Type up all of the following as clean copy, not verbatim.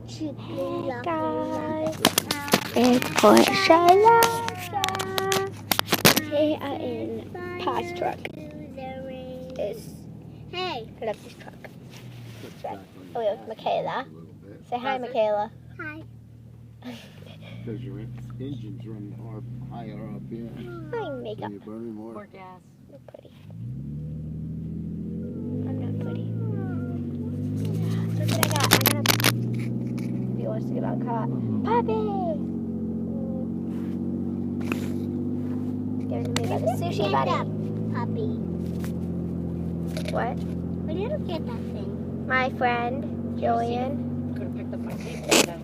Hey guys, It's Portia. Hey, in Pa's truck. Hey. I love this truck. Oh, we're with Michaela. Say hi, Michaela. Hi. Because your engine's running higher up here. Hi, makeup. So you're burning more gas. You're pretty. I'm not pretty. Look what I got. I got a... He wants to get out of the car. Puppy! Given to me by the sushi buddy. Puppy. What? Where did you get that thing? My friend, Jillian. Could have picked up my table today.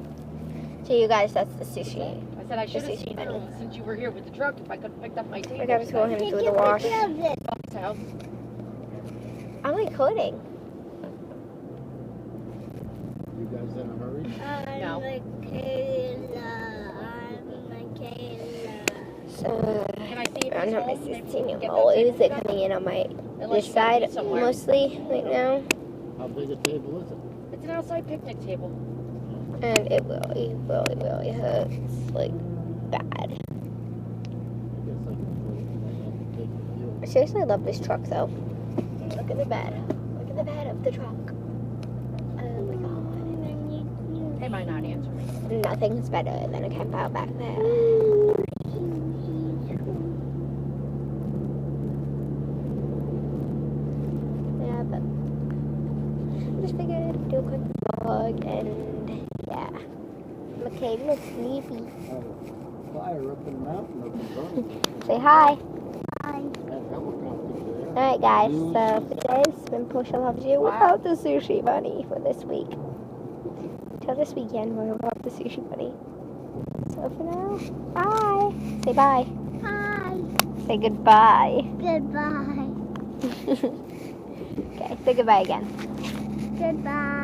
So you guys, that's the sushi. I said I should have sushi seen bunny. it since you were here with the truck. If I could have picked up my table. I gotta throw him through the wash. So, I'm recording. You guys in a hurry? No. So, can I see if I don't it's have my home? Maybe we 16 can year get old. that Is table it back? coming in on my Unless this you gotta side be somewhere. mostly right now? How big a table is it? It's an outside picnic table. And it really hurts like bad. I guess I can have to take the fuel. I seriously love this truck though. Look at the bed. Look at the bed of the truck. Oh my god. They might not answer me. Nothing's better than a camp out back there. Yeah, but I just figured I'd do a quick vlog and yeah. Michaela's sleepy. Fire up in the mountain up in Burning. Say hi. Hi. That helicopter there. Alright guys, so for today it's been Portia Loves You without the sushi bunny for this week. Till this weekend we're without the sushi bunny. So for now, bye. Say bye. Bye. Say goodbye. Goodbye. Okay, say goodbye again. Goodbye.